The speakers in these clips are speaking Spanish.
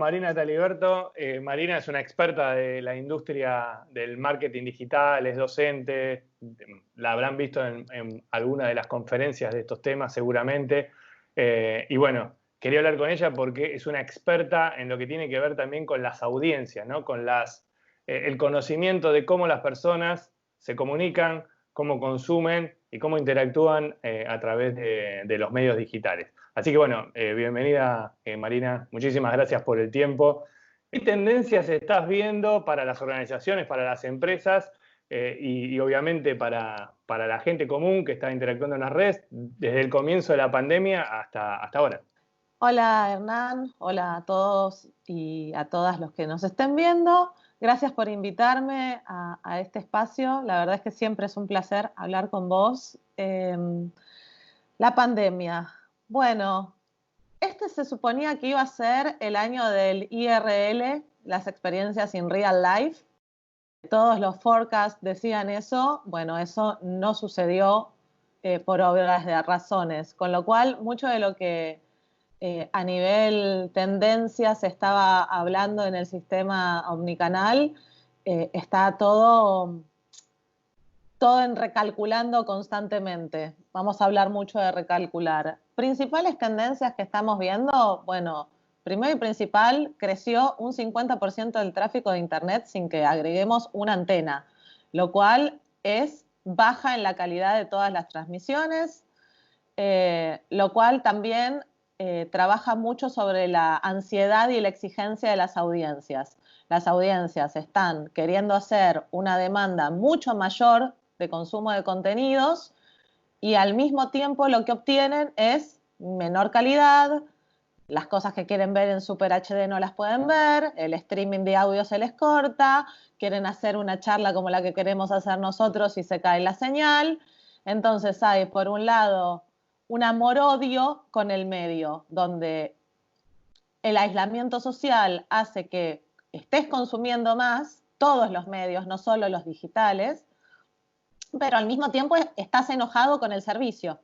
Marina Taliberto. Marina es una experta de la industria del marketing digital, es docente, la habrán visto en alguna de las conferencias de estos temas seguramente. Y bueno, quería hablar con ella porque es una experta en lo que tiene que ver también con las audiencias, ¿no? Con el conocimiento de cómo las personas se comunican, cómo consumen y cómo interactúan a través de los medios digitales. Así que bueno, bienvenida Marina, muchísimas gracias por el tiempo. ¿Qué tendencias estás viendo para las organizaciones, para las empresas y obviamente para la gente común que está interactuando en las redes desde el comienzo de la pandemia hasta ahora? Hola Hernán, hola a todos y a todas los que nos estén viendo. Gracias por invitarme a este espacio. La verdad es que siempre es un placer hablar con vos. La pandemia. Bueno, este se suponía que iba a ser el año del IRL, las experiencias in real life. Todos los forecasts decían eso. Bueno, eso no sucedió por obvias de razones, con lo cual mucho de lo que a nivel tendencia se estaba hablando en el sistema omnicanal, está todo en recalculando constantemente. Vamos a hablar mucho de recalcular. Principales tendencias que estamos viendo, bueno, primero y principal, creció un 50% del tráfico de Internet sin que agreguemos una antena, lo cual es baja en la calidad de todas las transmisiones, lo cual también trabaja mucho sobre la ansiedad y la exigencia de las audiencias. Las audiencias están queriendo hacer una demanda mucho mayor de consumo de contenidos y al mismo tiempo lo que obtienen es menor calidad, las cosas que quieren ver en Super HD no las pueden ver, el streaming de audio se les corta, quieren hacer una charla como la que queremos hacer nosotros y se cae la señal. Entonces hay, por un lado, un amor-odio con el medio, donde el aislamiento social hace que estés consumiendo más, todos los medios, no solo los digitales, pero al mismo tiempo estás enojado con el servicio.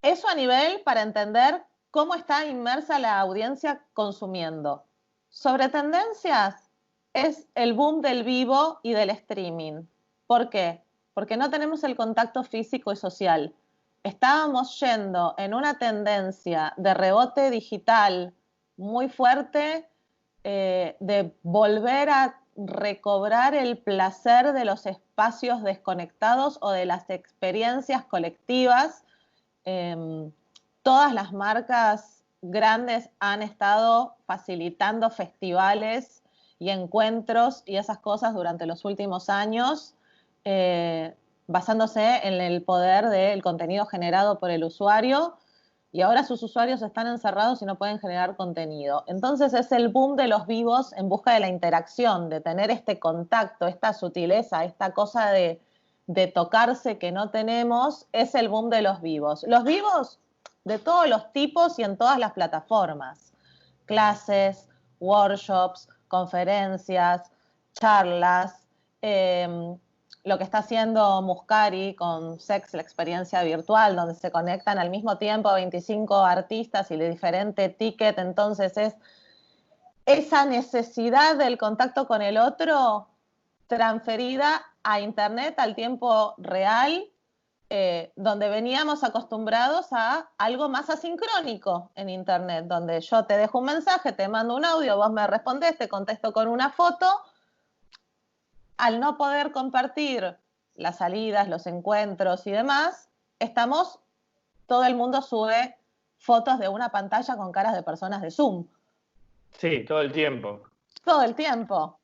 Eso a nivel para entender cómo está inmersa la audiencia consumiendo. Sobre tendencias, es el boom del vivo y del streaming. ¿Por qué? Porque no tenemos el contacto físico y social. Estábamos yendo en una tendencia de rebote digital muy fuerte, de volver a recobrar el placer de los espacios desconectados o de las experiencias colectivas. Todas las marcas grandes han estado facilitando festivales y encuentros y esas cosas durante los últimos años, basándose en el poder del contenido generado por el usuario, y ahora sus usuarios están encerrados y no pueden generar contenido. Entonces es el boom de los vivos en busca de la interacción, de tener este contacto, esta sutileza, esta cosa de tocarse que no tenemos, es el boom de los vivos. Los vivos de todos los tipos y en todas las plataformas. Clases, workshops, conferencias, charlas, lo que está haciendo Muscari con Sex, la experiencia virtual, donde se conectan al mismo tiempo 25 artistas y de diferente ticket. Entonces es esa necesidad del contacto con el otro transferida a Internet, al tiempo real, donde veníamos acostumbrados a algo más asincrónico en Internet, donde yo te dejo un mensaje, te mando un audio, vos me respondés, te contesto con una foto. Al no poder compartir las salidas, los encuentros y demás, todo el mundo sube fotos de una pantalla con caras de personas de Zoom. Sí, todo el tiempo. Todo el tiempo.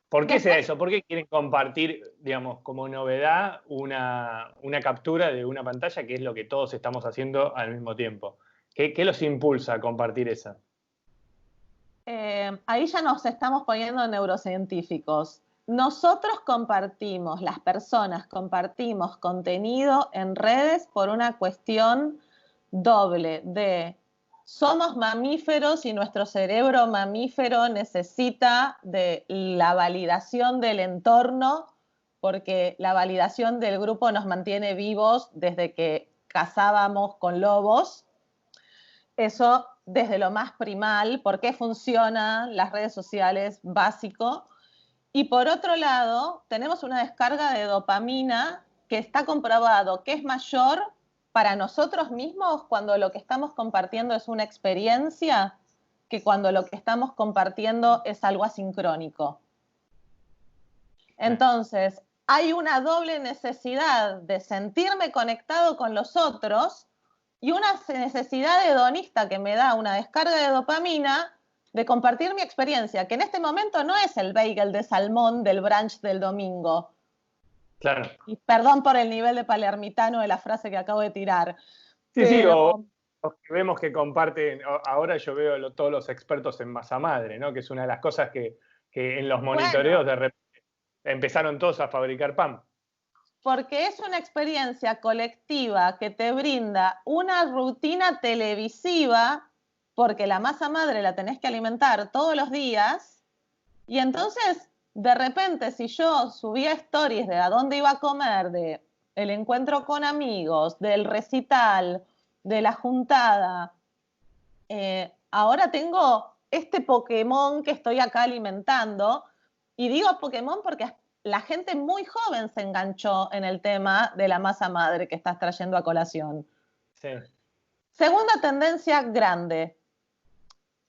¿Por qué será eso? ¿Por qué quieren compartir, digamos, como novedad una captura de una pantalla, que es lo que todos estamos haciendo al mismo tiempo? ¿Qué los impulsa a compartir esa? Ahí ya nos estamos poniendo neurocientíficos. Nosotros compartimos, las personas compartimos contenido en redes por una cuestión doble de somos mamíferos y nuestro cerebro mamífero necesita de la validación del entorno, porque la validación del grupo nos mantiene vivos desde que cazábamos con lobos. Eso desde lo más primal, por qué funcionan las redes sociales, básico. Y por otro lado, tenemos una descarga de dopamina que está comprobado que es mayor para nosotros mismos cuando lo que estamos compartiendo es una experiencia que cuando lo que estamos compartiendo es algo asincrónico. Entonces, hay una doble necesidad de sentirme conectado con los otros y una necesidad hedonista que me da una descarga de dopamina de compartir mi experiencia, que en este momento no es el bagel de salmón del brunch del domingo. Claro. Y perdón por el nivel de palermitano de la frase que acabo de tirar. Sí, pero... sí, o vemos que comparten, ahora yo veo todos los expertos en masa madre, ¿no? Que es una de las cosas que en los monitoreos de repente empezaron todos a fabricar pan. Porque es una experiencia colectiva que te brinda una rutina televisiva, porque la masa madre la tenés que alimentar todos los días, y entonces, de repente, si yo subía stories de a dónde iba a comer, de el encuentro con amigos, del recital, de la juntada, ahora tengo este Pokémon que estoy acá alimentando, y digo Pokémon porque la gente muy joven se enganchó en el tema de la masa madre que estás trayendo a colación. Sí. Segunda tendencia grande,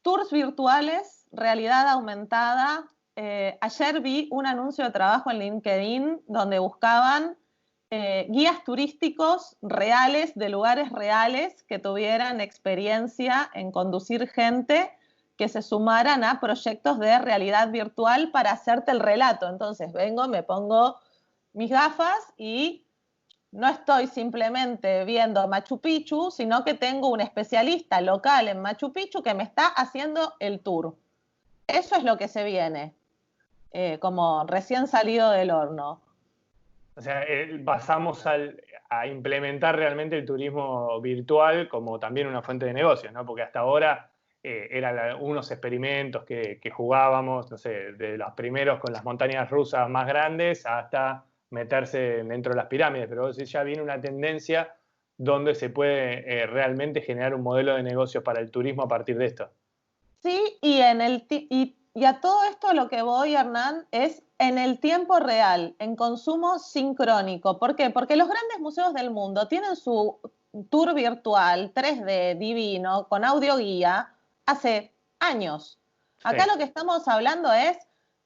tours virtuales, realidad aumentada. Ayer vi un anuncio de trabajo en LinkedIn donde buscaban guías turísticos reales, de lugares reales, que tuvieran experiencia en conducir gente, que se sumaran a proyectos de realidad virtual para hacerte el relato. Entonces vengo, me pongo mis gafas y no estoy simplemente viendo Machu Picchu, sino que tengo un especialista local en Machu Picchu que me está haciendo el tour. Eso es lo que se viene, como recién salido del horno. O sea, pasamos a implementar realmente el turismo virtual como también una fuente de negocios, ¿no? Porque hasta ahora eran unos experimentos que jugábamos, no sé, de los primeros con las montañas rusas más grandes hasta meterse dentro de las pirámides, pero ya viene una tendencia donde se puede realmente generar un modelo de negocio para el turismo a partir de esto. Sí, y a todo esto lo que voy, Hernán, es en el tiempo real, en consumo sincrónico. ¿Por qué? Porque los grandes museos del mundo tienen su tour virtual 3D divino, con audioguía, hace años. Acá Sí. lo que estamos hablando es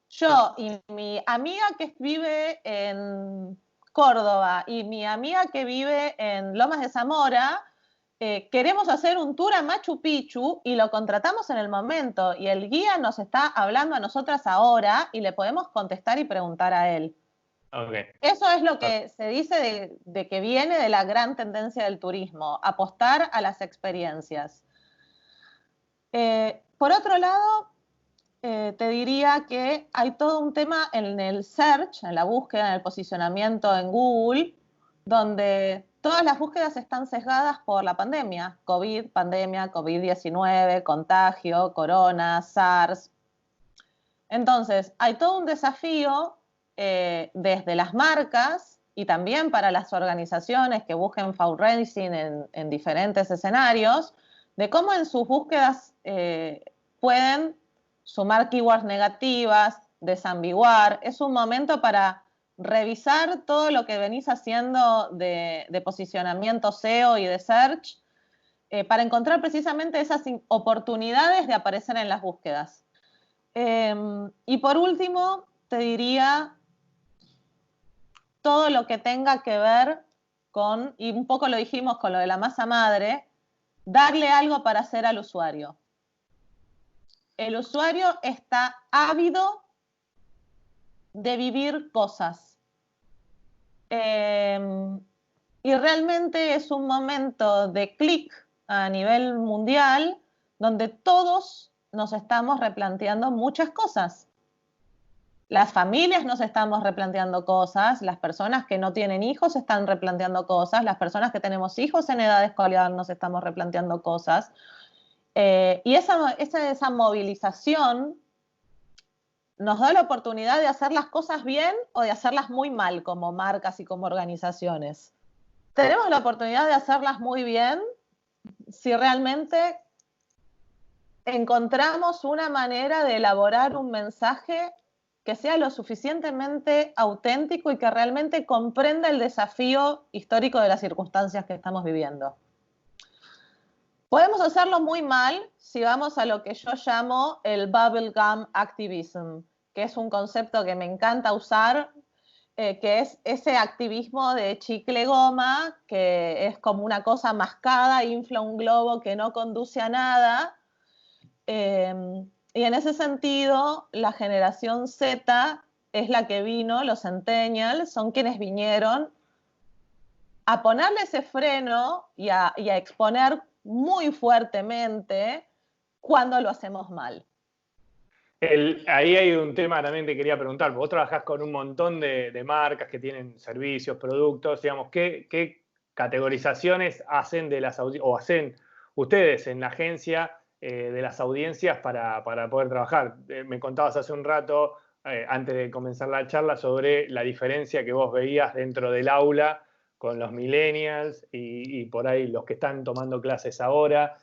yo y mi amiga que vive en Córdoba y mi amiga que vive en Lomas de Zamora, queremos hacer un tour a Machu Picchu y lo contratamos en el momento y el guía nos está hablando a nosotras ahora y le podemos contestar y preguntar a él. Okay. Eso es lo que se dice de que viene de la gran tendencia del turismo, apostar a las experiencias. Por otro lado, te diría que hay todo un tema en el search, en la búsqueda, en el posicionamiento en Google, donde todas las búsquedas están sesgadas por la pandemia. Pandemia, COVID-19, contagio, corona, SARS. Entonces, hay todo un desafío desde las marcas y también para las organizaciones que busquen fundraising en diferentes escenarios, de cómo en sus búsquedas pueden sumar keywords negativas, desambiguar. Es un momento para revisar todo lo que venís haciendo de posicionamiento SEO y de search para encontrar precisamente esas oportunidades de aparecer en las búsquedas. Y por último, te diría todo lo que tenga que ver con, y un poco lo dijimos con lo de la masa madre, darle algo para hacer al usuario. El usuario está ávido de vivir cosas. Y realmente es un momento de clic a nivel mundial donde todos nos estamos replanteando muchas cosas. Las familias nos estamos replanteando cosas, las personas que no tienen hijos están replanteando cosas, las personas que tenemos hijos en edad escolar nos estamos replanteando cosas. Y esa movilización nos da la oportunidad de hacer las cosas bien o de hacerlas muy mal como marcas y como organizaciones. Tenemos la oportunidad de hacerlas muy bien si realmente encontramos una manera de elaborar un mensaje que sea lo suficientemente auténtico y que realmente comprenda el desafío histórico de las circunstancias que estamos viviendo. Podemos hacerlo muy mal si vamos a lo que yo llamo el bubblegum activism, que es un concepto que me encanta usar, que es ese activismo de chicle goma, que es como una cosa mascada, infla un globo que no conduce a nada. Y en ese sentido, la generación Z es la que vino, los centennials, son quienes vinieron a ponerle ese freno y a exponer muy fuertemente cuando lo hacemos mal. Ahí hay un tema también que te quería preguntar. Vos trabajás con un montón de marcas que tienen servicios, productos, digamos, ¿qué categorizaciones hacen o hacen ustedes en la agencia de las audiencias para poder trabajar? Me contabas hace un rato, antes de comenzar la charla, sobre la diferencia que vos veías dentro del aula con los millennials y por ahí los que están tomando clases ahora.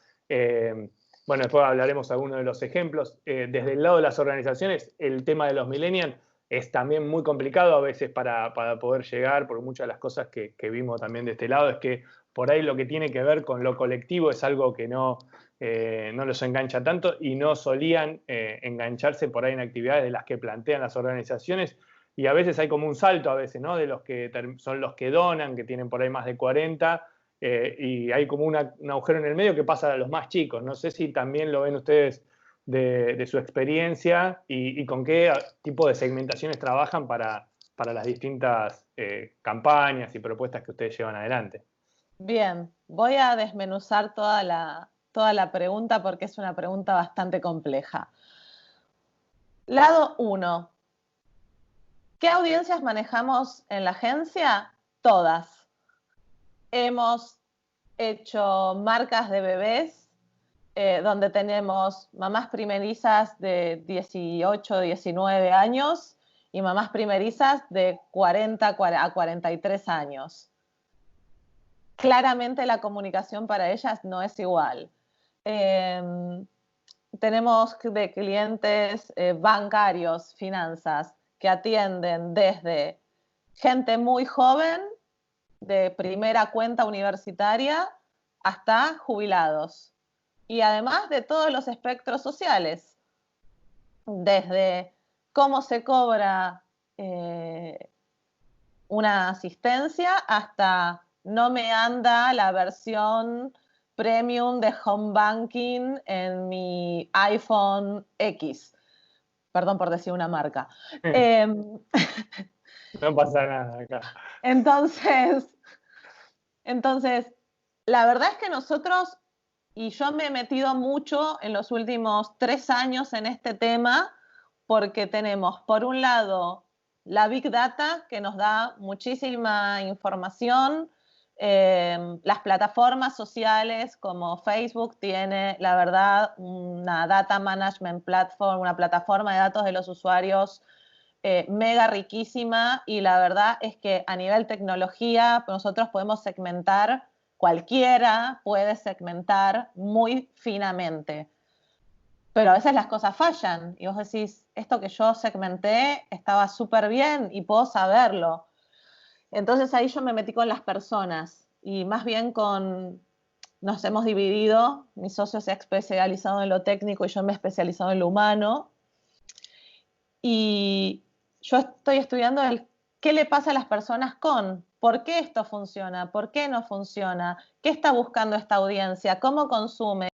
Bueno, después hablaremos de algunos de los ejemplos. Desde el lado de las organizaciones, el tema de los millennials es también muy complicado a veces para poder llegar, por muchas de las cosas que vimos también de este lado, es que por ahí lo que tiene que ver con lo colectivo es algo que no los engancha tanto y no solían engancharse por ahí en actividades de las que plantean las organizaciones. Y a veces hay como un salto, a veces, ¿no? De los que son los que donan, que tienen por ahí más de 40, y hay como un agujero en el medio que pasa a los más chicos. No sé si también lo ven ustedes de su experiencia y con qué tipo de segmentaciones trabajan para las distintas campañas y propuestas que ustedes llevan adelante. Bien, voy a desmenuzar toda la pregunta porque es una pregunta bastante compleja. Lado 1. ¿Qué audiencias manejamos en la agencia? Todas. Hemos hecho marcas de bebés, donde tenemos mamás primerizas de 18, 19 años y mamás primerizas de 40 a 43 años. Claramente la comunicación para ellas no es igual. Tenemos de clientes bancarios, finanzas, que atienden desde gente muy joven, de primera cuenta universitaria, hasta jubilados. Y además de todos los espectros sociales, desde cómo se cobra una asistencia hasta no me anda la versión premium de home banking en mi iPhone X. Perdón por decir una marca. No pasa nada acá. Entonces, la verdad es que nosotros, y yo me he metido mucho en los últimos 3 años en este tema, porque tenemos, por un lado, la Big Data, que nos da muchísima información. Las plataformas sociales como Facebook tiene, la verdad, una Data Management Platform, una plataforma de datos de los usuarios mega riquísima, y la verdad es que a nivel tecnología nosotros podemos segmentar, cualquiera puede segmentar muy finamente. Pero a veces las cosas fallan y vos decís, esto que yo segmenté estaba súper bien y puedo saberlo. Entonces ahí yo me metí con las personas y más bien nos hemos dividido, mi socio se ha especializado en lo técnico y yo me he especializado en lo humano. Y yo estoy estudiando qué le pasa a las personas por qué esto funciona, por qué no funciona, qué está buscando esta audiencia, cómo consume.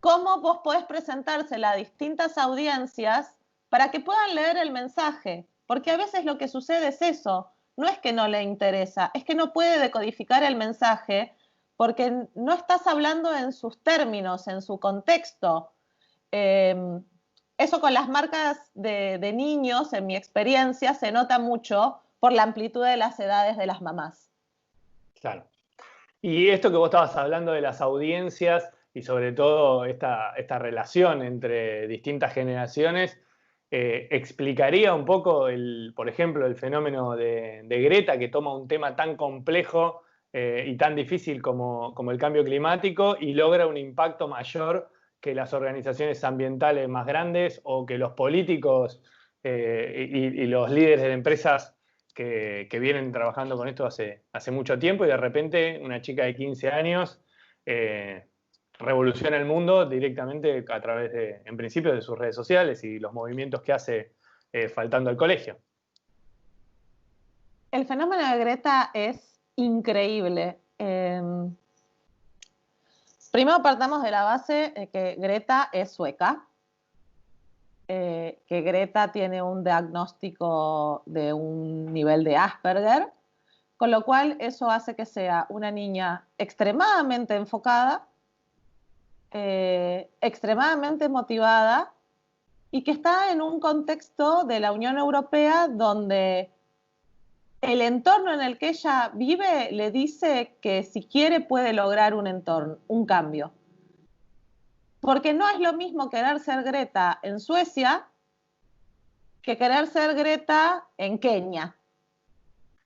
cómo vos podés presentársela a distintas audiencias para que puedan leer el mensaje. Porque a veces lo que sucede es eso, no es que no le interesa, es que no puede decodificar el mensaje porque no estás hablando en sus términos, en su contexto. Eso con las marcas de niños, en mi experiencia, se nota mucho por la amplitud de las edades de las mamás. Claro. Y esto que vos estabas hablando de las audiencias y sobre todo esta relación entre distintas generaciones, explicaría un poco, por ejemplo, el fenómeno de Greta, que toma un tema tan complejo y tan difícil como el cambio climático y logra un impacto mayor que las organizaciones ambientales más grandes o que los políticos y los líderes de empresas que vienen trabajando con esto hace mucho tiempo, y de repente una chica de 15 años revoluciona el mundo directamente a través en principio, de sus redes sociales y los movimientos que hace faltando al colegio. El fenómeno de Greta es increíble. Primero partamos de la base de que Greta es sueca, que Greta tiene un diagnóstico de un nivel de Asperger, con lo cual eso hace que sea una niña extremadamente enfocada, extremadamente motivada y que está en un contexto de la Unión Europea donde el entorno en el que ella vive le dice que si quiere puede lograr un cambio. Porque no es lo mismo querer ser Greta en Suecia que querer ser Greta en Kenia.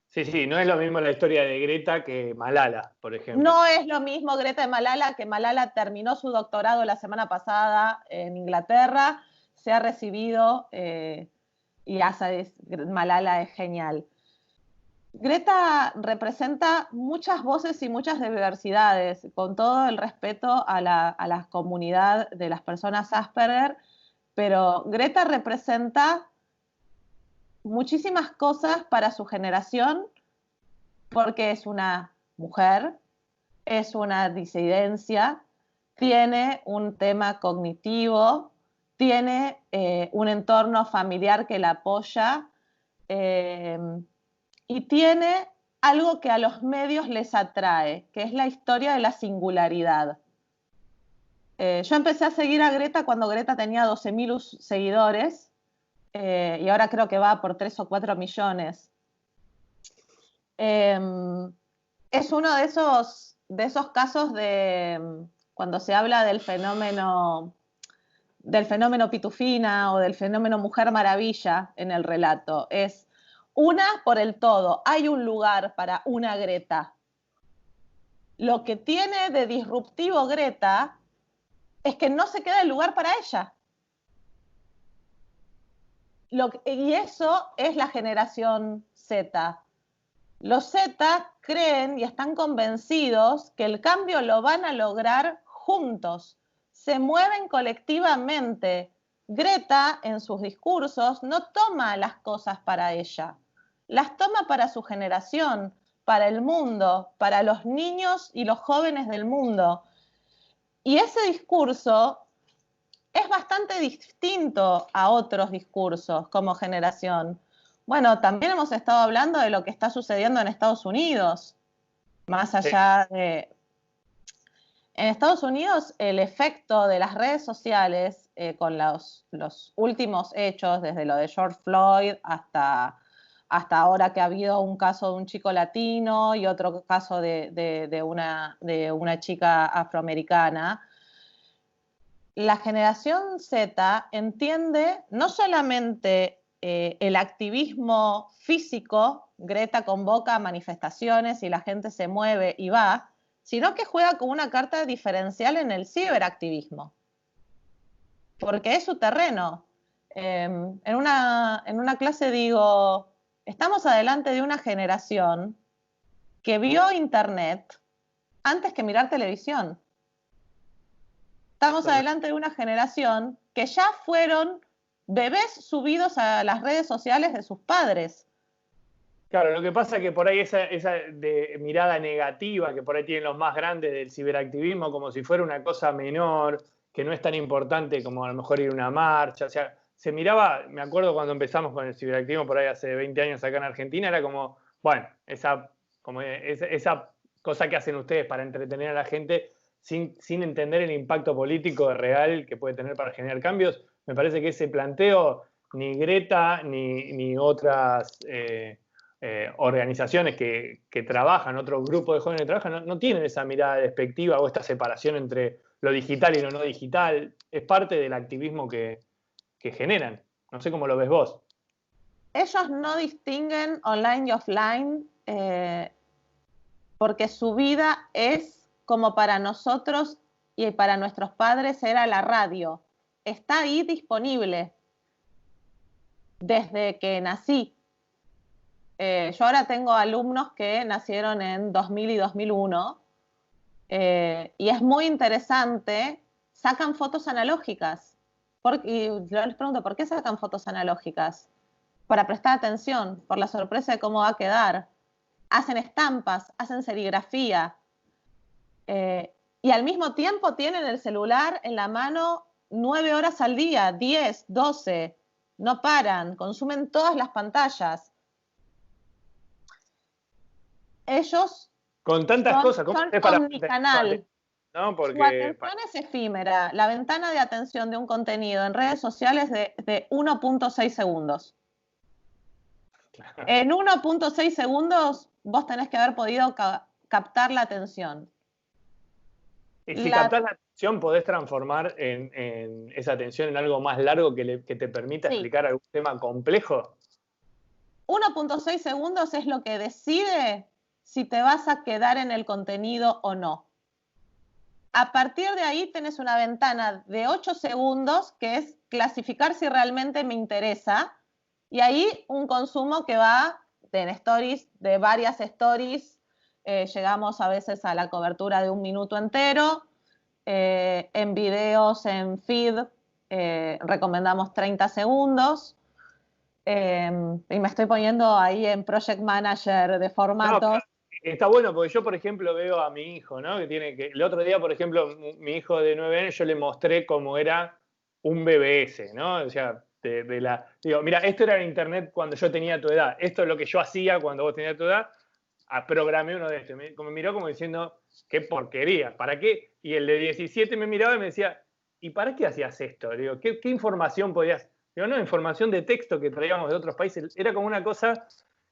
Sí, no es lo mismo la historia de Greta que Malala, por ejemplo. No es lo mismo Greta de Malala, que Malala terminó su doctorado la semana pasada en Inglaterra, se ha recibido Malala es genial. Greta representa muchas voces y muchas diversidades, con todo el respeto a la comunidad de las personas Asperger, pero Greta representa muchísimas cosas para su generación, porque es una mujer, es una disidencia, tiene un tema cognitivo, tiene un entorno familiar que la apoya, y tiene algo que a los medios les atrae, que es la historia de la singularidad. Yo empecé a seguir a Greta cuando Greta tenía 12.000 seguidores y ahora creo que va por 3 o 4 millones. Es uno de esos casos de cuando se habla del fenómeno Pitufina o del fenómeno Mujer Maravilla en el relato. Es una por el todo. Hay un lugar para una Greta. Lo que tiene de disruptivo Greta es que no se queda el lugar para ella. Y eso es la generación Z. Los Z creen y están convencidos que el cambio lo van a lograr juntos. Se mueven colectivamente. Greta, en sus discursos, no toma las cosas para ella. Las toma para su generación, para el mundo, para los niños y los jóvenes del mundo. Y ese discurso es bastante distinto a otros discursos como generación. Bueno, también hemos estado hablando de lo que está sucediendo en Estados Unidos, más allá de... En Estados Unidos, el efecto de las redes sociales con los últimos hechos, desde lo de George Floyd hasta ahora que ha habido un caso de un chico latino y otro caso de una chica afroamericana, la generación Z entiende no solamente el activismo físico, Greta convoca manifestaciones y la gente se mueve y va, sino que juega con una carta diferencial en el ciberactivismo, porque es su terreno. En una clase digo, estamos adelante de una generación que vio Internet antes que mirar televisión. Estamos adelante de una generación que ya fueron bebés subidos a las redes sociales de sus padres. Claro, lo que pasa es que por ahí esa de mirada negativa que por ahí tienen los más grandes del ciberactivismo, como si fuera una cosa menor que no es tan importante como a lo mejor ir a una marcha. O sea, se miraba, me acuerdo cuando empezamos con el ciberactivismo por ahí hace 20 años acá en Argentina, era como, bueno, esa cosa que hacen ustedes para entretener a la gente sin entender el impacto político real que puede tener para generar cambios. Me parece que ese planteo, ni Greta ni otras organizaciones que trabajan, otros grupos de jóvenes que trabajan, no tienen esa mirada despectiva o esta separación entre lo digital y lo no digital. Es parte del activismo que generan. No sé cómo lo ves vos. Ellos no distinguen online y offline porque su vida es como para nosotros y para nuestros padres era la radio. Está ahí disponible desde que nací. Yo ahora tengo alumnos que nacieron en 2000 y 2001 y es muy interesante, sacan fotos analógicas. Y yo les pregunto, ¿por qué sacan fotos analógicas? Para prestar atención, por la sorpresa de cómo va a quedar. Hacen estampas, hacen serigrafía. Y al mismo tiempo tienen el celular en la mano 9 horas al día, 10, 12. No paran, consumen todas las pantallas. Ellos con tantas cosas, ¿cómo son es para omnicanal. ¿no? Porque su atención es efímera. La ventana de atención de un contenido en redes sociales de 1.6 segundos. En 1.6 segundos vos tenés que haber podido captar la atención. Y si captás la atención, podés transformar en esa atención en algo más largo que te permita explicar algún tema complejo. 1.6 segundos es lo que decide si te vas a quedar en el contenido o no. A partir de ahí tenés una ventana de 8 segundos que es clasificar si realmente me interesa, y ahí un consumo que va en stories, de varias stories, llegamos a veces a la cobertura de 1 minuto entero, en videos, en feed, recomendamos 30 segundos, y me estoy poniendo ahí en Project Manager de formatos. No, está bueno porque yo, por ejemplo, veo a mi hijo, ¿no? El otro día, por ejemplo, mi hijo de 9 años, yo le mostré cómo era un BBS, ¿no? O sea, digo, mira, esto era en internet cuando yo tenía tu edad, esto es lo que yo hacía cuando vos tenías tu edad, programé uno de estos. Me miró como diciendo, qué porquería, ¿para qué? Y el de 17 me miraba y me decía, ¿y para qué hacías esto? Digo, ¿qué información podías? Digo, no, información de texto que traíamos de otros países. Era como una cosa,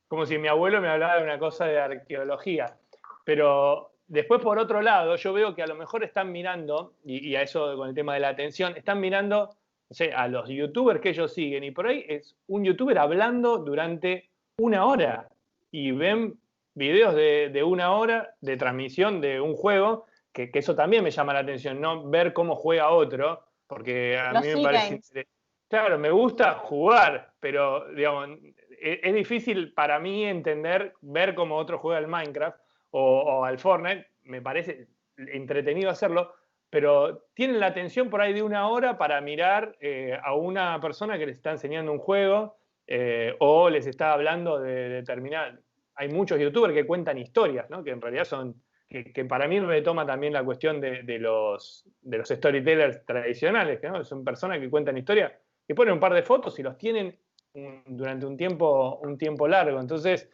como si mi abuelo me hablara de una cosa de arqueología. Pero después, por otro lado, yo veo que a lo mejor están mirando, y a eso con el tema de la atención, están mirando, no sé, a los youtubers que ellos siguen, y por ahí es un youtuber hablando durante 1 hora, y ven videos de 1 hora de transmisión de un juego, que eso también me llama la atención, no ver cómo juega otro, porque a mí me parece... Claro, me gusta jugar, pero digamos, es difícil para mí entender, ver cómo otro juega al Minecraft o al Fortnite, me parece entretenido hacerlo, pero tienen la atención por ahí de 1 hora para mirar a una persona que les está enseñando un juego o les está hablando de determinada... Hay muchos youtubers que cuentan historias, ¿no? Que en realidad son... Que para mí retoma también la cuestión de los storytellers tradicionales, ¿no? Son personas que cuentan historias, que ponen un par de fotos y los tienen durante un tiempo largo. Entonces,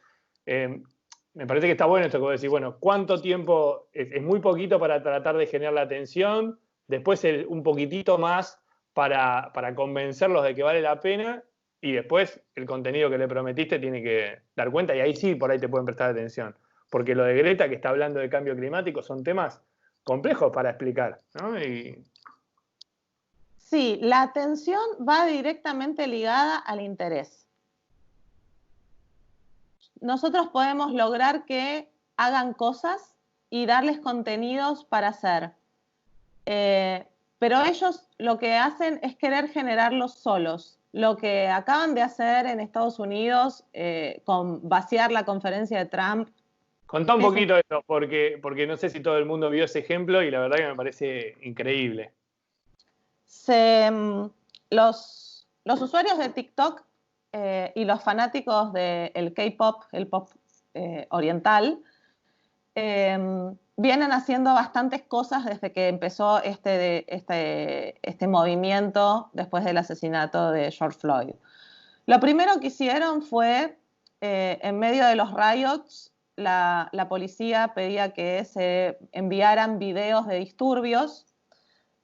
me parece que está bueno esto que vos decís, bueno, ¿cuánto tiempo? Es muy poquito para tratar de generar la atención, después un poquitito más para convencerlos de que vale la pena, y después el contenido que le prometiste tiene que dar cuenta, y ahí sí, por ahí te pueden prestar atención. Porque lo de Greta, que está hablando de cambio climático, son temas complejos para explicar, ¿no? Sí, la atención va directamente ligada al interés. Nosotros podemos lograr que hagan cosas y darles contenidos para hacer. Pero ellos lo que hacen es querer generarlos solos. Lo que acaban de hacer en Estados Unidos con vaciar la conferencia de Trump. Contá un poquito de eso, porque no sé si todo el mundo vio ese ejemplo y la verdad que me parece increíble. Los usuarios de TikTok y los fanáticos del K-pop, el pop oriental, vienen haciendo bastantes cosas desde que empezó este movimiento después del asesinato de George Floyd. Lo primero que hicieron fue, en medio de los riots, la policía pedía que se enviaran videos de disturbios.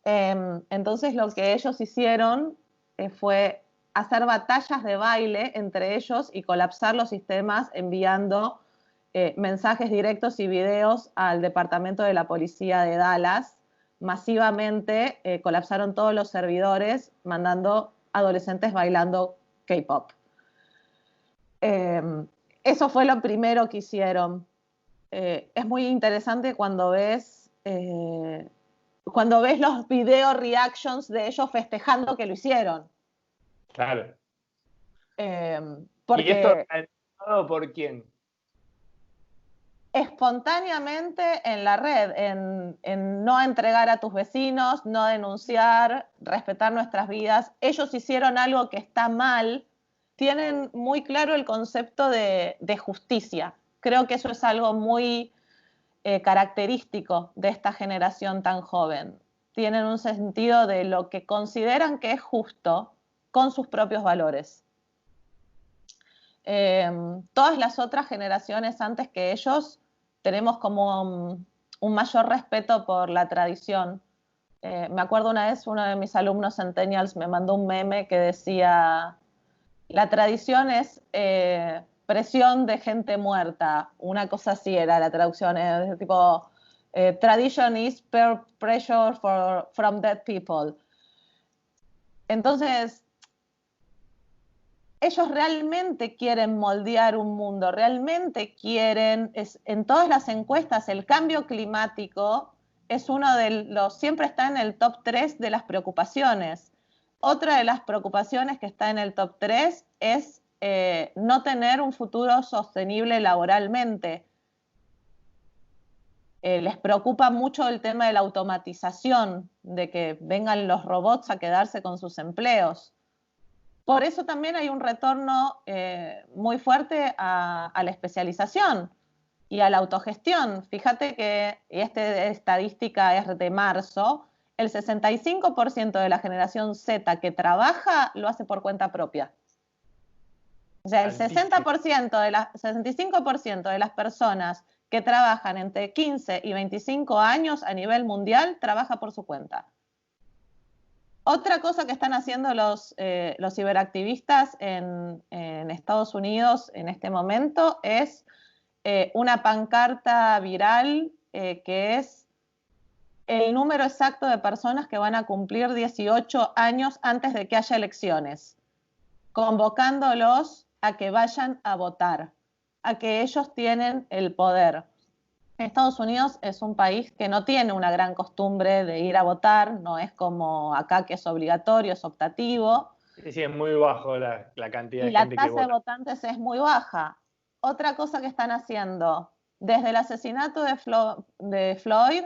Entonces lo que ellos hicieron fue hacer batallas de baile entre ellos y colapsar los sistemas enviando mensajes directos y videos al departamento de la policía de Dallas. Masivamente colapsaron todos los servidores mandando adolescentes bailando K-pop. Eso fue lo primero que hicieron. Es muy interesante cuando ves los video reactions de ellos festejando que lo hicieron. Claro. Porque ¿Y esto organizado por quién? Espontáneamente en la red, en no entregar a tus vecinos, no denunciar, respetar nuestras vidas. Ellos hicieron algo que está mal, tienen muy claro el concepto de justicia. Creo que eso es algo muy característico de esta generación tan joven. Tienen un sentido de lo que consideran que es justo con sus propios valores. Todas las otras generaciones antes que ellos tenemos como un mayor respeto por la tradición. Me acuerdo una vez uno de mis alumnos centennials me mandó un meme que decía: la tradición es presión de gente muerta, una cosa así era la traducción, tipo tradition is peer pressure from dead people. Entonces ellos realmente quieren moldear un mundo, realmente quieren, en todas las encuestas, el cambio climático es uno de los, siempre está en el top 3 de las preocupaciones. Otra de las preocupaciones que está en el top 3 es no tener un futuro sostenible laboralmente. Les preocupa mucho el tema de la automatización, de que vengan los robots a quedarse con sus empleos. Por eso también hay un retorno muy fuerte a la especialización y a la autogestión. Fíjate que, y esta estadística es de marzo, el 65% de la generación Z que trabaja lo hace por cuenta propia. O sea, el 65% de las personas que trabajan entre 15 y 25 años a nivel mundial trabaja por su cuenta. Otra cosa que están haciendo los ciberactivistas en Estados Unidos en este momento es una pancarta viral que es el número exacto de personas que van a cumplir 18 años antes de que haya elecciones, convocándolos a que vayan a votar, a que ellos tienen el poder. Estados Unidos es un país que no tiene una gran costumbre de ir a votar, no es como acá que es obligatorio, es optativo. Sí, es muy bajo la cantidad de gente que vota. Y la tasa de votantes es muy baja. Otra cosa que están haciendo, desde el asesinato de Floyd,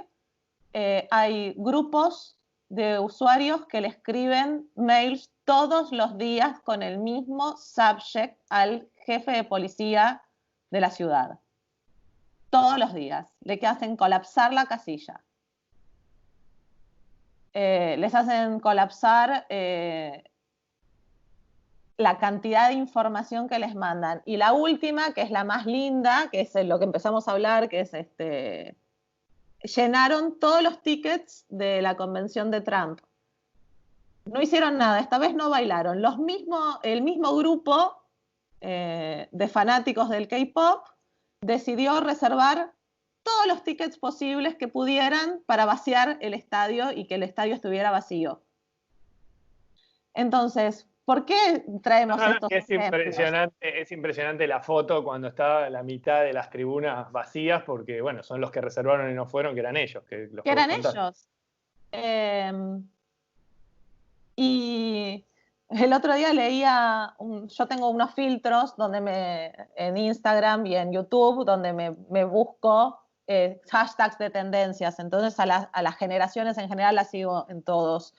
hay grupos de usuarios que le escriben mails todos los días con el mismo subject al jefe de policía de la ciudad. Todos los días. Le hacen colapsar la casilla. Les hacen colapsar la cantidad de información que les mandan. Y la última, que es la más linda, que es lo que empezamos a hablar, que es llenaron todos los tickets de la convención de Trump. No hicieron nada, esta vez no bailaron. El mismo grupo de fanáticos del K-pop decidió reservar todos los tickets posibles que pudieran para vaciar el estadio y que el estadio estuviera vacío. Entonces, ¿por qué traemos estos ejemplos? Es impresionante la foto cuando está la mitad de las tribunas vacías, porque bueno, son los que reservaron y no fueron, que eran ellos. Que eran ellos. Y el otro día leía, yo tengo unos filtros en Instagram y en YouTube donde me busco hashtags de tendencias, entonces a las generaciones en general las sigo en todos.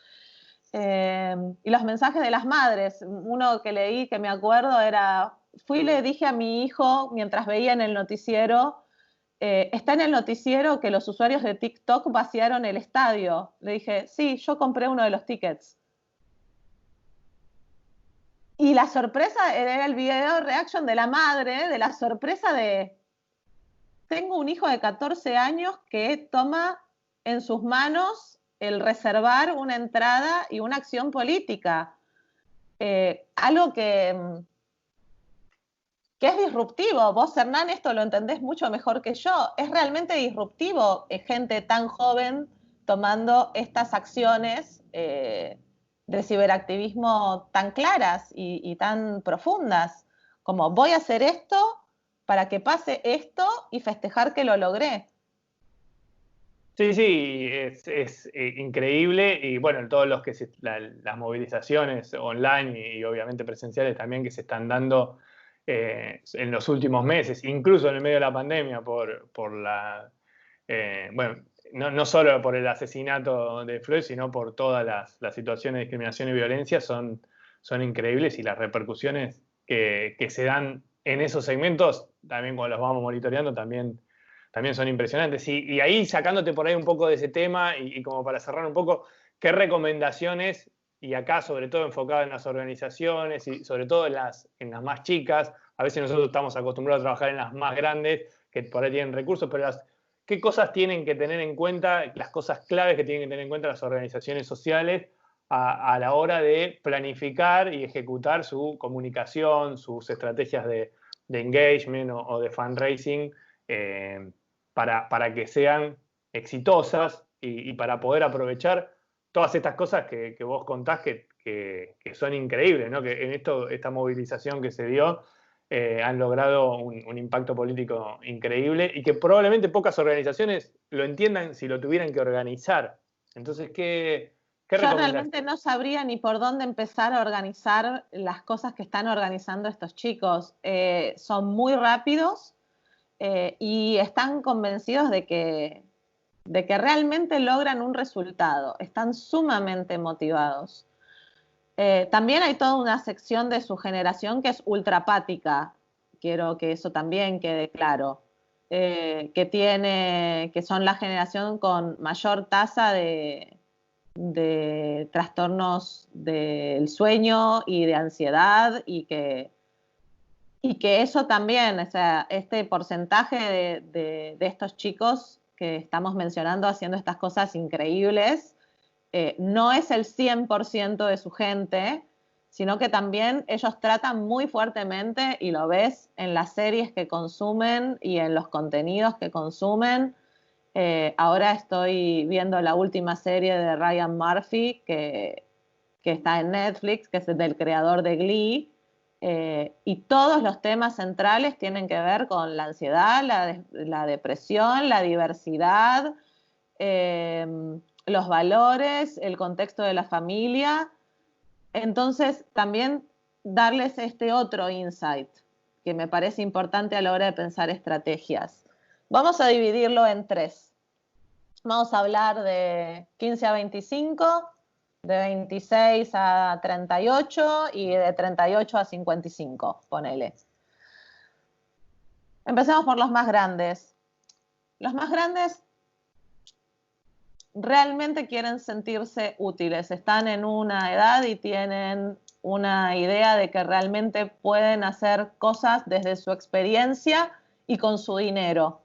Y los mensajes de las madres, uno que leí que me acuerdo era: fui y le dije a mi hijo mientras veía en el noticiero está en el noticiero que los usuarios de TikTok vaciaron el estadio. Le dije, sí, yo compré uno de los tickets. Y la sorpresa era el video reaction de la madre, de la sorpresa de, tengo un hijo de 14 años que toma en sus manos el reservar una entrada y una acción política. Algo que es disruptivo. Vos, Hernán, esto lo entendés mucho mejor que yo. Es realmente disruptivo gente tan joven tomando estas acciones de ciberactivismo tan claras y tan profundas, como voy a hacer esto para que pase esto y festejar que lo logré. Sí, sí, es increíble y bueno, todos los que las movilizaciones online y obviamente presenciales también que se están dando en los últimos meses, incluso en el medio de la pandemia por la, bueno, no solo por el asesinato de Floyd, sino por todas las situaciones de discriminación y violencia son increíbles y las repercusiones que se dan en esos segmentos, también cuando los vamos monitoreando, también son impresionantes. Y ahí sacándote por ahí un poco de ese tema y como para cerrar un poco, ¿qué recomendaciones, y acá sobre todo enfocado en las organizaciones y sobre todo en las más chicas, a veces nosotros estamos acostumbrados a trabajar en las más grandes, que por ahí tienen recursos, pero ¿qué cosas tienen que tener en cuenta, las cosas claves que tienen que tener en cuenta las organizaciones sociales a la hora de planificar y ejecutar su comunicación, sus estrategias de engagement o de fundraising? Para que sean exitosas y para poder aprovechar todas estas cosas que vos contás que son increíbles, ¿no? Que en esta movilización que se dio han logrado un impacto político increíble y que probablemente pocas organizaciones lo entiendan si lo tuvieran que organizar. Entonces, ¿qué Yo recomendarías? realmente no sabría ni por dónde empezar a organizar las cosas que están organizando estos chicos. Son muy rápidos. Y están convencidos de que realmente logran un resultado, están sumamente motivados. También hay toda una sección de su generación que es ultrapática, quiero que eso también quede claro, que son la generación con mayor tasa de trastornos del sueño y de ansiedad y que eso también, o sea, este porcentaje de estos chicos que estamos mencionando haciendo estas cosas increíbles, no es el 100% de su gente, sino que también ellos tratan muy fuertemente, y lo ves en las series que consumen y en los contenidos que consumen. Ahora estoy viendo la última serie de Ryan Murphy, que está en Netflix, que es del creador de Glee. Y todos los temas centrales tienen que ver con la ansiedad, la depresión, la diversidad, los valores, el contexto de la familia. Entonces, también darles este otro insight que me parece importante a la hora de pensar estrategias. Vamos a dividirlo en 3. Vamos a hablar de 15 a 25, de 26 a 38 y de 38 a 55, ponele. Empecemos por los más grandes. Los más grandes realmente quieren sentirse útiles, están en una edad y tienen una idea de que realmente pueden hacer cosas desde su experiencia y con su dinero.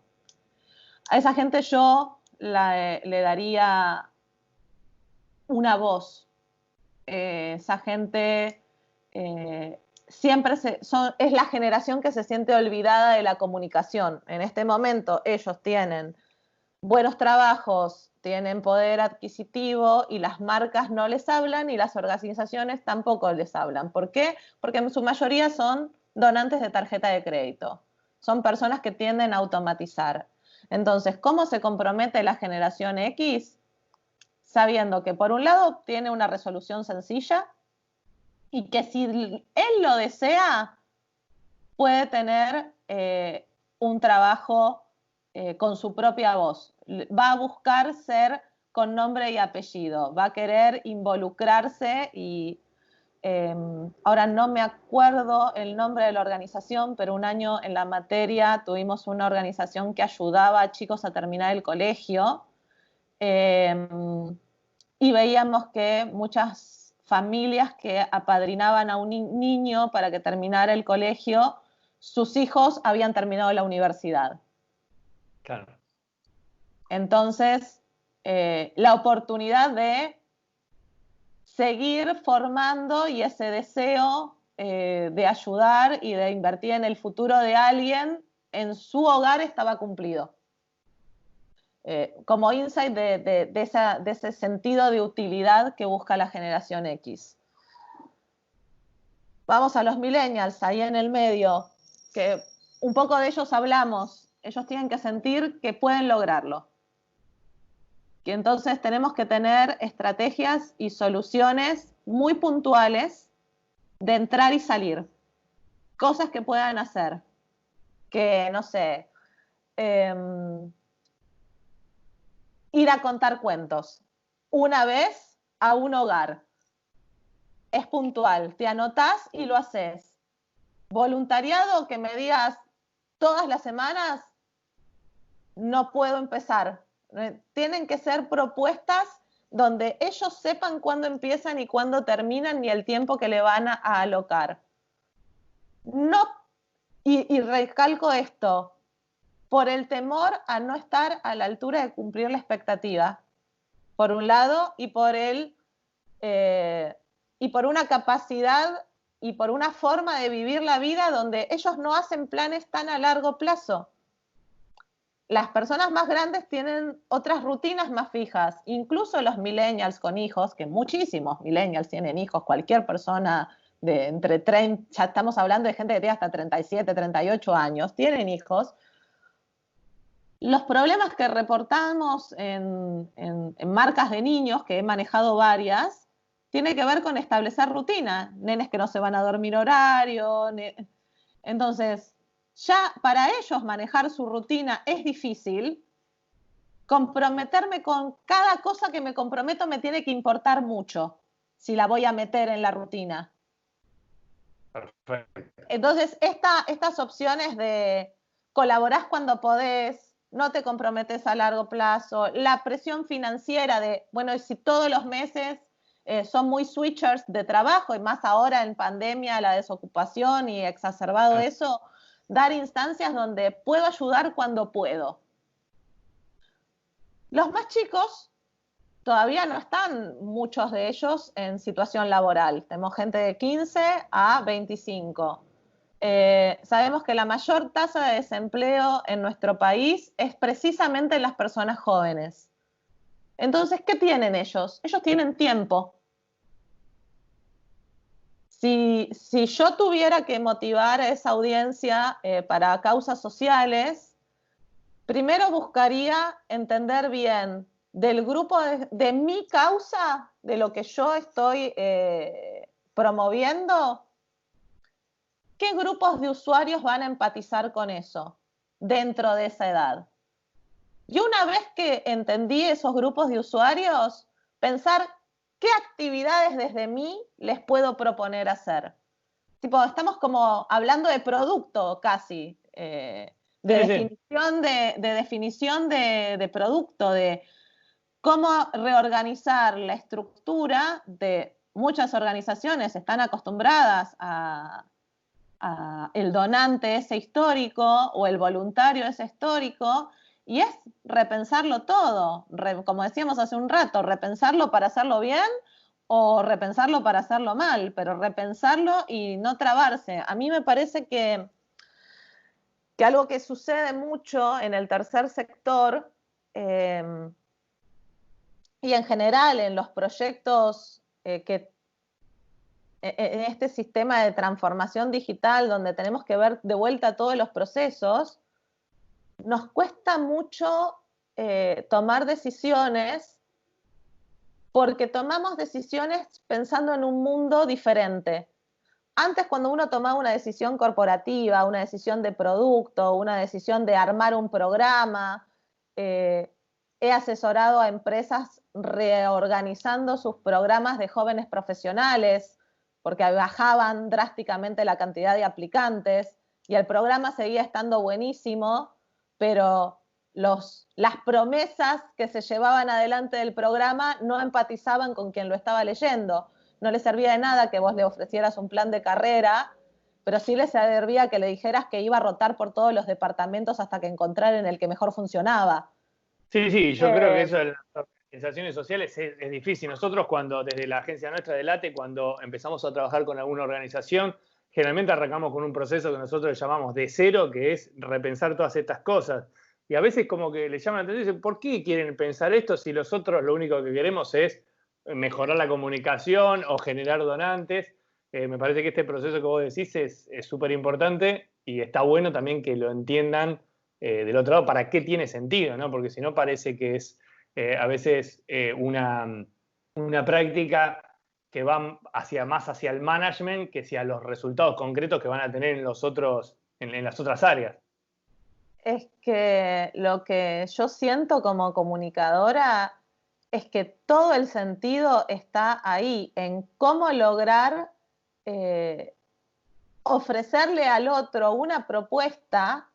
A esa gente yo le daría una voz. Esa gente siempre es la generación que se siente olvidada de la comunicación. En este momento ellos tienen buenos trabajos, tienen poder adquisitivo y las marcas no les hablan y las organizaciones tampoco les hablan. ¿Por qué? Porque en su mayoría son donantes de tarjeta de crédito. Son personas que tienden a automatizar. Entonces, ¿cómo se compromete la generación X? Sabiendo que por un lado tiene una resolución sencilla y que si él lo desea, puede tener un trabajo con su propia voz. Va a buscar ser con nombre y apellido, va a querer involucrarse y ahora no me acuerdo el nombre de la organización, pero un año en la materia tuvimos una organización que ayudaba a chicos a terminar el colegio, y veíamos que muchas familias que apadrinaban a un niño para que terminara el colegio, sus hijos habían terminado la universidad. Claro. Entonces, la oportunidad de seguir formando y ese deseo de ayudar y de invertir en el futuro de alguien en su hogar estaba cumplido. Como insight de ese sentido de utilidad que busca la generación X. Vamos a los millennials, ahí en el medio, que un poco de ellos hablamos. Ellos tienen que sentir que pueden lograrlo. Que entonces tenemos que tener estrategias y soluciones muy puntuales de entrar y salir. Cosas que puedan hacer. Que, no sé, ir a contar cuentos una vez a un hogar. Es puntual, te anotás y lo haces. Voluntariado que me digas todas las semanas, no puedo empezar. Tienen que ser propuestas donde ellos sepan cuándo empiezan y cuándo terminan y el tiempo que le van a alocar. No, y recalco esto, por el temor a no estar a la altura de cumplir la expectativa, por un lado, y por una capacidad y por una forma de vivir la vida donde ellos no hacen planes tan a largo plazo. Las personas más grandes tienen otras rutinas más fijas, incluso los millennials con hijos, que muchísimos millennials tienen hijos, cualquier persona de entre 30, ya estamos hablando de gente que tiene hasta 37, 38 años, tienen hijos. Los problemas que reportamos en marcas de niños, que he manejado varias, tiene que ver con establecer rutina, nenes que no se van a dormir horario. Entonces, ya para ellos manejar su rutina es difícil. Comprometerme con cada cosa que me comprometo me tiene que importar mucho si la voy a meter en la rutina. Perfecto. Entonces, estas opciones de colaborás cuando podés, no te comprometes a largo plazo, la presión financiera de, bueno, si todos los meses son muy switchers de trabajo, y más ahora en pandemia, la desocupación y exacerbado eso, dar instancias donde puedo ayudar cuando puedo. Los más chicos, todavía no están muchos de ellos en situación laboral. Tenemos gente de 15 a 25. Sabemos que la mayor tasa de desempleo en nuestro país es precisamente en las personas jóvenes. Entonces, ¿qué tienen ellos? Ellos tienen tiempo. Si yo tuviera que motivar a esa audiencia para causas sociales, primero buscaría entender bien del grupo de mi causa, de lo que yo estoy promoviendo, ¿qué grupos de usuarios van a empatizar con eso dentro de esa edad? Y una vez que entendí esos grupos de usuarios, pensar qué actividades desde mí les puedo proponer hacer. Tipo, estamos como hablando de producto casi, definición de producto, de cómo reorganizar la estructura de muchas organizaciones. Están acostumbradas a el donante ese histórico o el voluntario ese histórico, y es repensarlo todo, como decíamos hace un rato, repensarlo para hacerlo bien o repensarlo para hacerlo mal, pero repensarlo y no trabarse. A mí me parece que algo que sucede mucho en el tercer sector y en general en los proyectos en este sistema de transformación digital donde tenemos que ver de vuelta todos los procesos, nos cuesta mucho tomar decisiones porque tomamos decisiones pensando en un mundo diferente. Antes, cuando uno tomaba una decisión corporativa, una decisión de producto, una decisión de armar un programa, he asesorado a empresas reorganizando sus programas de jóvenes profesionales, porque bajaban drásticamente la cantidad de aplicantes y el programa seguía estando buenísimo, pero las promesas que se llevaban adelante del programa no empatizaban con quien lo estaba leyendo. No le servía de nada que vos le ofrecieras un plan de carrera, pero sí le servía que le dijeras que iba a rotar por todos los departamentos hasta que encontraran el que mejor funcionaba. Sí, sí, yo creo que eso de las organizaciones sociales es difícil. Nosotros desde la agencia nuestra de LATE, cuando empezamos a trabajar con alguna organización, generalmente arrancamos con un proceso que nosotros le llamamos de cero, que es repensar todas estas cosas. Y a veces como que le llaman la atención y dicen, ¿por qué quieren pensar esto si nosotros lo único que queremos es mejorar la comunicación o generar donantes? Me parece que este proceso que vos decís es súper importante y está bueno también que lo entiendan del otro lado, para qué tiene sentido, ¿no? Porque si no parece que es a veces una práctica que va más hacia el management que hacia los resultados concretos que van a tener en las otras áreas. Es que lo que yo siento como comunicadora es que todo el sentido está ahí, en cómo lograr ofrecerle al otro una propuesta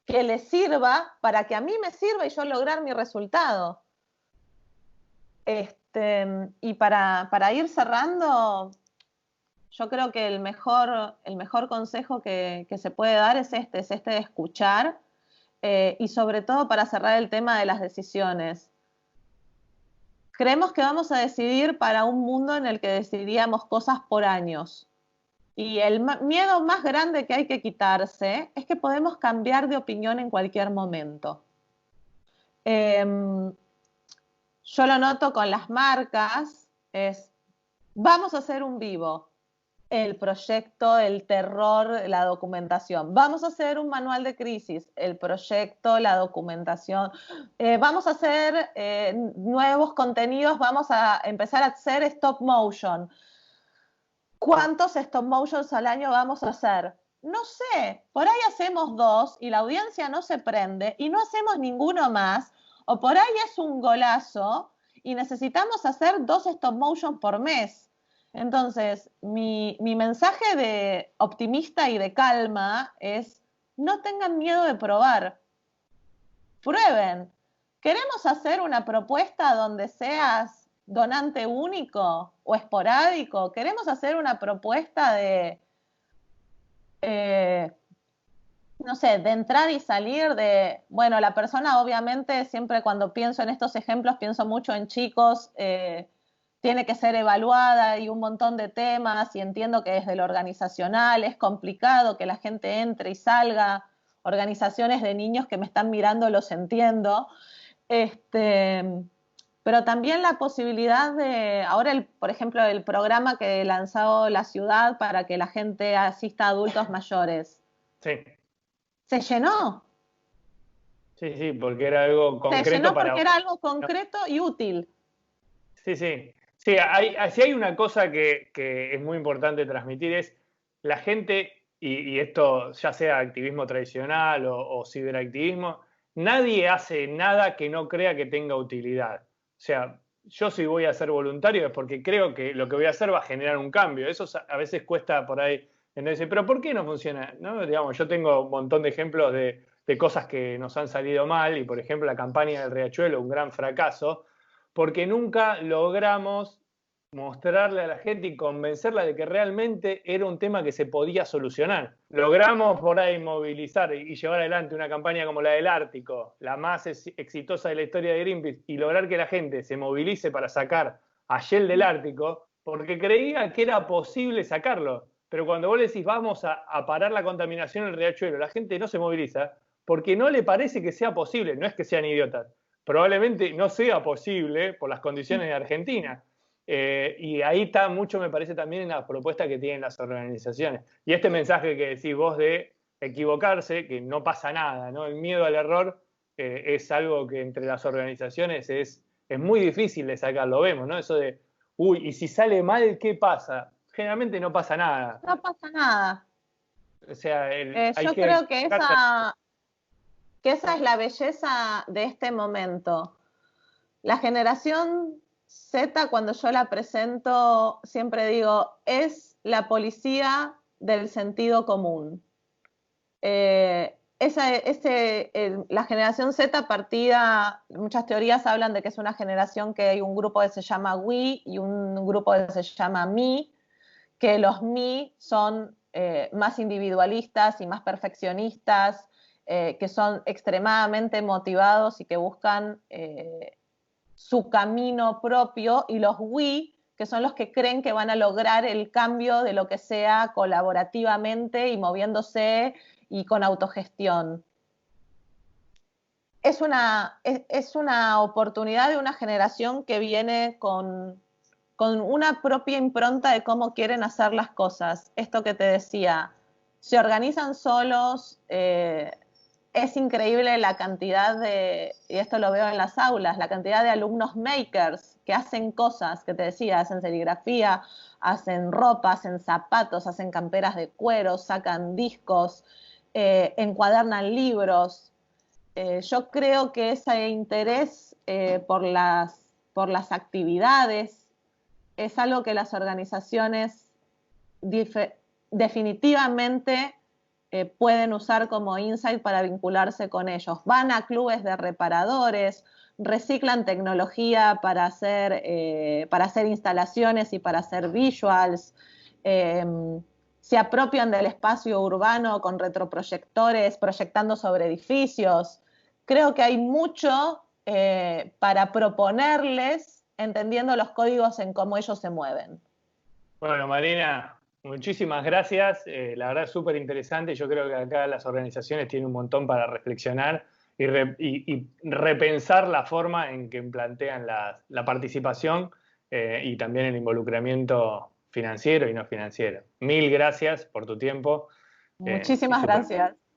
que le sirva para que a mí me sirva y yo lograr mi resultado. Y para ir cerrando, yo creo que el mejor consejo que se puede dar es este de escuchar, y sobre todo para cerrar el tema de las decisiones. Creemos que vamos a decidir para un mundo en el que decidíamos cosas por años. Y el miedo más grande que hay que quitarse es que podemos cambiar de opinión en cualquier momento. Yo lo noto con las marcas, vamos a hacer un vivo, el proyecto, el terror, la documentación. Vamos a hacer un manual de crisis, el proyecto, la documentación. Vamos a hacer nuevos contenidos, vamos a empezar a hacer stop motion. ¿Cuántos stop motions al año vamos a hacer? No sé, por ahí hacemos 2 y la audiencia no se prende y no hacemos ninguno más, o por ahí es un golazo y necesitamos hacer 2 stop motion por mes. Entonces, mi mensaje de optimista y de calma es: no tengan miedo de probar. Prueben. ¿Queremos hacer una propuesta donde seas donante único o esporádico? ¿Queremos hacer una propuesta de, no sé, de entrar y salir de, bueno, la persona obviamente, siempre cuando pienso en estos ejemplos, pienso mucho en chicos, tiene que ser evaluada y un montón de temas, y entiendo que desde lo organizacional es complicado que la gente entre y salga. Organizaciones de niños que me están mirando los entiendo. Pero también la posibilidad de, ahora, por ejemplo, el programa que lanzó la ciudad para que la gente asista a adultos mayores. Sí. Se llenó. Sí, sí, porque era algo concreto. Se llenó porque era algo concreto y útil. Sí, sí. Sí, hay una cosa que es muy importante transmitir, es la gente, y esto ya sea activismo tradicional o ciberactivismo, nadie hace nada que no crea que tenga utilidad. O sea, yo si voy a ser voluntario es porque creo que lo que voy a hacer va a generar un cambio. Eso a veces cuesta por ahí, decir, pero ¿por qué no funciona? ¿No? Digamos, yo tengo un montón de ejemplos de cosas que nos han salido mal, y por ejemplo la campaña del Riachuelo, un gran fracaso, porque nunca logramos mostrarle a la gente y convencerla de que realmente era un tema que se podía solucionar. Logramos por ahí movilizar y llevar adelante una campaña como la del Ártico, la más exitosa de la historia de Greenpeace, y lograr que la gente se movilice para sacar a Shell del Ártico, porque creía que era posible sacarlo. Pero cuando vos le decís vamos a parar la contaminación en el riachuelo, la gente no se moviliza porque no le parece que sea posible. No es que sean idiotas, probablemente no sea posible por las condiciones de Argentina. Y ahí está mucho, me parece, también en la propuesta que tienen las organizaciones. Y este mensaje que decís vos de equivocarse, que no pasa nada, ¿no? El miedo al error es algo que entre las organizaciones es muy difícil de sacar, lo vemos, ¿no? Eso de, uy, y si sale mal, ¿qué pasa? Generalmente no pasa nada. No pasa nada. O sea, yo creo que esa es la belleza de este momento. La generación Z, cuando yo la presento, siempre digo, es la policía del sentido común. La generación Z partida, muchas teorías hablan de que es una generación que hay un grupo que se llama We y un grupo que se llama Me, que los Me son más individualistas y más perfeccionistas, que son extremadamente motivados y que buscan su camino propio, y los We, que son los que creen que van a lograr el cambio de lo que sea colaborativamente y moviéndose y con autogestión. Es una oportunidad de una generación que viene con una propia impronta de cómo quieren hacer las cosas. Esto que te decía, se organizan solos, es increíble la cantidad y esto lo veo en las aulas, la cantidad de alumnos makers que hacen cosas, que te decía, hacen serigrafía, hacen ropa, hacen zapatos, hacen camperas de cuero, sacan discos, encuadernan libros. Yo creo que ese interés por las actividades es algo que las organizaciones definitivamente pueden usar como insight para vincularse con ellos. Van a clubes de reparadores, reciclan tecnología para hacer instalaciones y para hacer visuals, se apropian del espacio urbano con retroproyectores, proyectando sobre edificios. Creo que hay mucho para proponerles, entendiendo los códigos en cómo ellos se mueven. Bueno, Marina, muchísimas gracias. La verdad es súper interesante. Yo creo que acá las organizaciones tienen un montón para reflexionar y repensar la forma en que plantean la participación y también el involucramiento financiero y no financiero. Mil gracias por tu tiempo. Muchísimas gracias.